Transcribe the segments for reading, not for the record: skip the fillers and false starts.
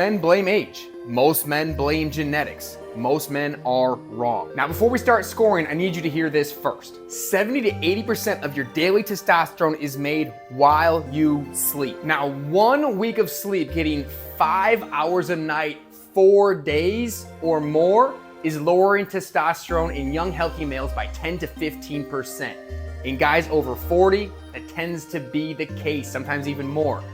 Men blame age. Most men blame genetics. Most men are wrong. Now, before we start scoring, I need you to hear this first. 70 to 80% of your daily testosterone is made while you sleep. Now, 1 week of sleep, getting 5 hours a night, 4 days or more, is lowering testosterone in young, healthy males by 10 to 15%. In guys over 40, that tends to be the case, sometimes even more.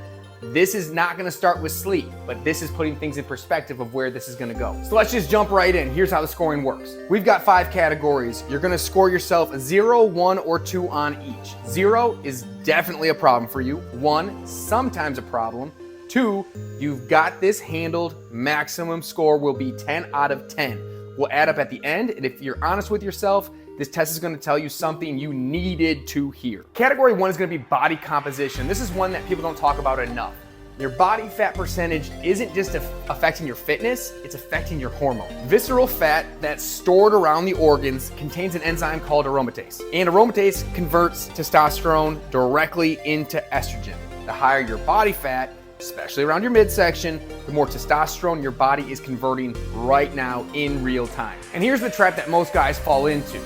This is not gonna start with sleep, but this is putting things in perspective of where this is gonna go. So let's just jump right in. Here's how the scoring works. We've got 5 categories. You're gonna score yourself a 0, 1, or 2 on each. 0 is definitely a problem for you. 1, sometimes a problem. 2, you've got this handled. Maximum score will be 10 out of 10. We'll add up at the end, and if you're honest with yourself, this test is gonna tell you something you needed to hear. Category 1 is gonna be body composition. This is one that people don't talk about enough. Your body fat percentage isn't just affecting your fitness, it's affecting your hormone. Visceral fat that's stored around the organs contains an enzyme called aromatase. And aromatase converts testosterone directly into estrogen. The higher your body fat, especially around your midsection, the more testosterone your body is converting right now in real time. And here's the trap that most guys fall into.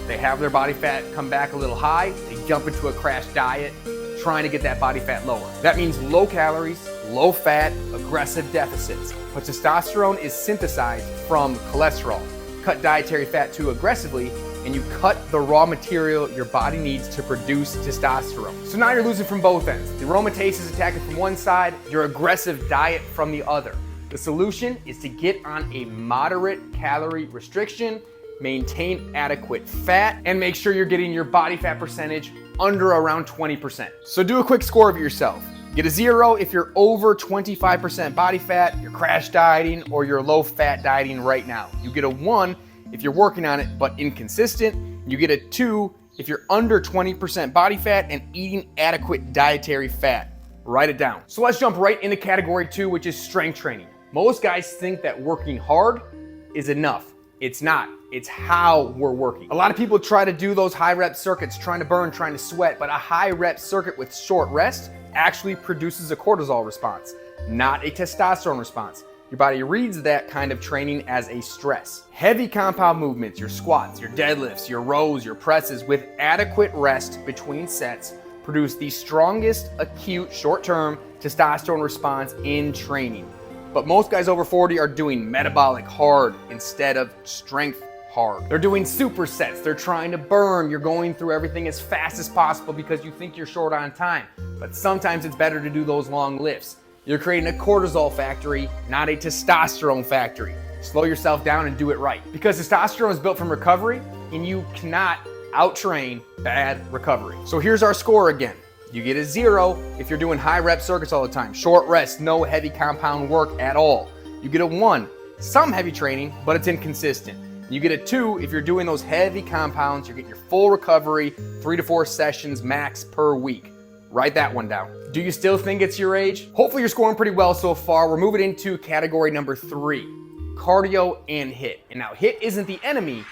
They have their body fat come back a little high, they jump into a crash diet, trying to get that body fat lower. That means low calories, low fat, aggressive deficits. But testosterone is synthesized from cholesterol. Cut dietary fat too aggressively, and you cut the raw material your body needs to produce testosterone. So now you're losing from both ends. The aromatase is attacking from one side, your aggressive diet from the other. The solution is to get on a moderate calorie restriction, maintain adequate fat, and make sure you're getting your body fat percentage under around 20%. So do a quick score of yourself. Get a 0 if you're over 25% body fat, you're crash dieting, or you're low fat dieting right now. You get a 1 if you're working on it but inconsistent. You get a 2 if you're under 20% body fat and eating adequate dietary fat. Write it down. So let's jump right into category 2, which is strength training. Most guys think that working hard is enough. It's not. It's how we're working. A lot of people try to do those high rep circuits, trying to burn, trying to sweat, but a high rep circuit with short rest actually produces a cortisol response, not a testosterone response. Your body reads that kind of training as a stress. Heavy compound movements, your squats, your deadlifts, your rows, your presses with adequate rest between sets produce the strongest acute short-term testosterone response in training. But most guys over 40 are doing metabolic hard instead of strength hard. They're doing supersets, they're trying to burn, you're going through everything as fast as possible because you think you're short on time. But sometimes it's better to do those long lifts. You're creating a cortisol factory, not a testosterone factory. Slow yourself down and do it right. Because testosterone is built from recovery, and you cannot out-train bad recovery. So here's our score again. You get a 0 if you're doing high rep circuits all the time, short rest, no heavy compound work at all. You get a 1, some heavy training, but it's inconsistent. You get a 2 if you're doing those heavy compounds, you're getting your full recovery, 3 to 4 sessions max per week. Write that one down. Do you still think it's your age? Hopefully you're scoring pretty well so far. We're moving into category number 3, cardio and HIIT. And now HIIT isn't the enemy,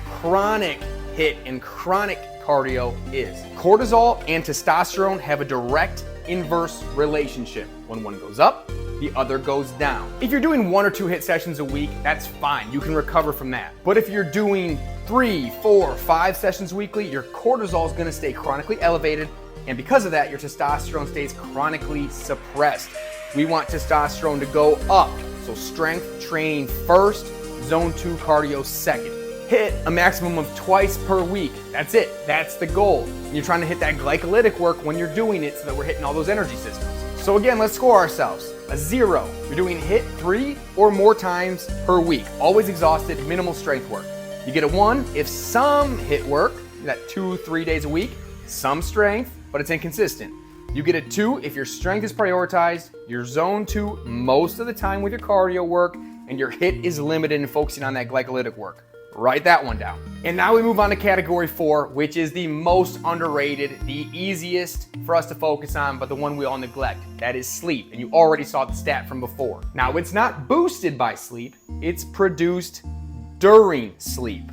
chronic HIIT and chronic cardio is. Cortisol and testosterone have a direct inverse relationship. When one goes up, the other goes down. If you're doing 1 or 2 HIIT sessions a week, that's fine. You can recover from that. But if you're doing 3, 4, 5 sessions weekly, your cortisol is gonna stay chronically elevated. And because of that, your testosterone stays chronically suppressed. We want testosterone to go up. So strength training first, zone 2 cardio second. HIIT a maximum of twice per week. That's it. That's the goal. And you're trying to hit that glycolytic work when you're doing it so that we're hitting all those energy systems. So again, let's score ourselves. A 0. You're doing HIIT 3 or more times per week. Always exhausted, minimal strength work. You get a 1 if some HIIT work, that 2-3 days a week, some strength, but it's inconsistent. You get a 2 if your strength is prioritized, your zone 2 most of the time with your cardio work, and your HIIT is limited and focusing on that glycolytic work. Write that one down. And now we move on to category 4, which is the most underrated, the easiest for us to focus on, but the one we all neglect. That is sleep. And you already saw the stat from before. Now, it's not boosted by sleep, it's produced during sleep.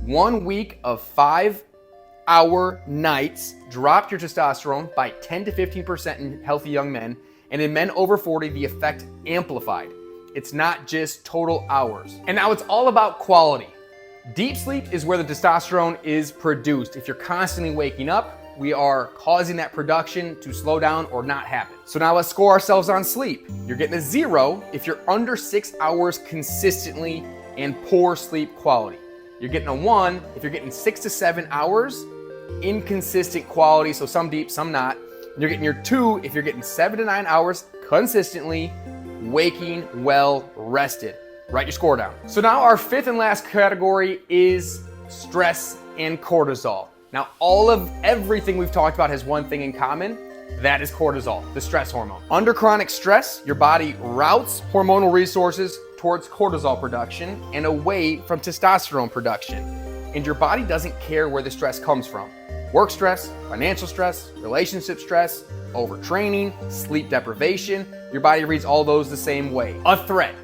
1 week of 5-hour nights dropped your testosterone by 10 to 15% in healthy young men, and in men over 40, the effect amplified. It's not just total hours. And now it's all about quality. Deep sleep is where the testosterone is produced. If you're constantly waking up, we are causing that production to slow down or not happen. So now let's score ourselves on sleep. You're getting a 0 if you're under 6 hours consistently and poor sleep quality. You're getting a 1 if you're getting 6 to 7 hours, inconsistent quality, so some deep, some not. And you're getting your 2 if you're getting 7 to 9 hours consistently, waking well rested. Write your score down. So now our 5th and last category is stress and cortisol. Now, everything we've talked about has one thing in common. That is cortisol, the stress hormone. Under chronic stress, your body routes hormonal resources towards cortisol production and away from testosterone production. And your body doesn't care where the stress comes from. Work stress, financial stress, relationship stress, overtraining, sleep deprivation. Your body reads all those the same way. A threat.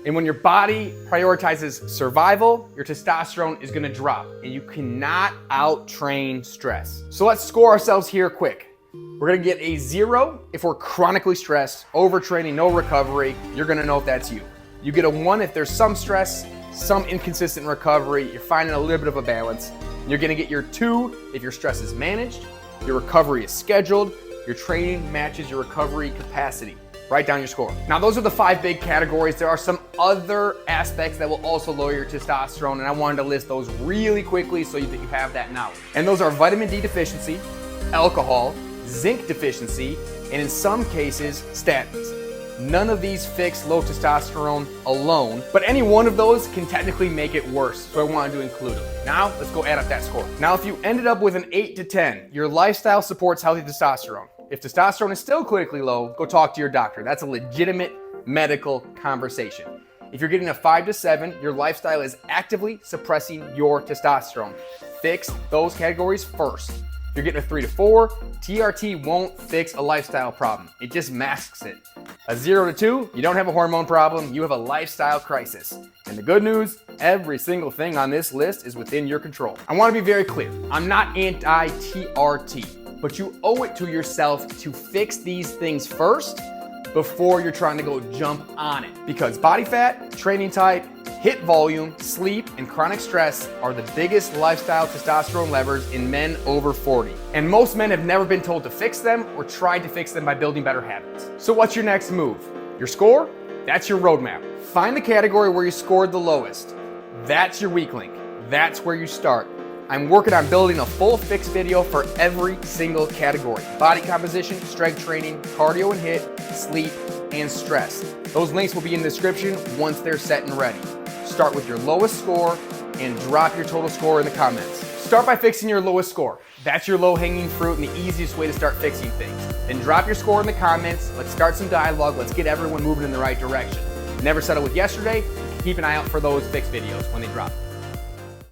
And when your body prioritizes survival, your testosterone is gonna drop, and you cannot out-train stress. So let's score ourselves here quick. We're gonna get a 0 if we're chronically stressed, overtraining, no recovery. You're gonna know if that's you. You get a 1 if there's some stress, some inconsistent recovery, you're finding a little bit of a balance. You're gonna get your 2 if your stress is managed, your recovery is scheduled, your training matches your recovery capacity. Write down your score. Now, those are the 5 big categories. There are some other aspects that will also lower your testosterone, and I wanted to list those really quickly so that you have that knowledge. And those are vitamin D deficiency, alcohol, zinc deficiency, and in some cases, statins. None of these fix low testosterone alone, but any one of those can technically make it worse, so I wanted to include them. Now, let's go add up that score. Now, if you ended up with an 8 to 10, your lifestyle supports healthy testosterone. If testosterone is still critically low, go talk to your doctor. That's a legitimate medical conversation. If you're getting a 5 to 7, your lifestyle is actively suppressing your testosterone. Fix those categories first. If you're getting a 3 to 4, TRT won't fix a lifestyle problem. It just masks it. A 0 to 2, you don't have a hormone problem, you have a lifestyle crisis. And the good news, every single thing on this list is within your control. I want to be very clear. I'm not anti-TRT. But you owe it to yourself to fix these things first before you're trying to go jump on it. Because body fat, training type, HIIT volume, sleep, and chronic stress are the biggest lifestyle testosterone levers in men over 40. And most men have never been told to fix them or tried to fix them by building better habits. So what's your next move? Your score? That's your roadmap. Find the category where you scored the lowest. That's your weak link. That's where you start. I'm working on building a full fix video for every single category: body composition, strength training, cardio and HIIT, sleep, and stress. Those links will be in the description once they're set and ready. Start with your lowest score and drop your total score in the comments. Start by fixing your lowest score. That's your low-hanging fruit and the easiest way to start fixing things. Then drop your score in the comments. Let's start some dialogue. Let's get everyone moving in the right direction. Never settle with yesterday. Keep an eye out for those fix videos when they drop.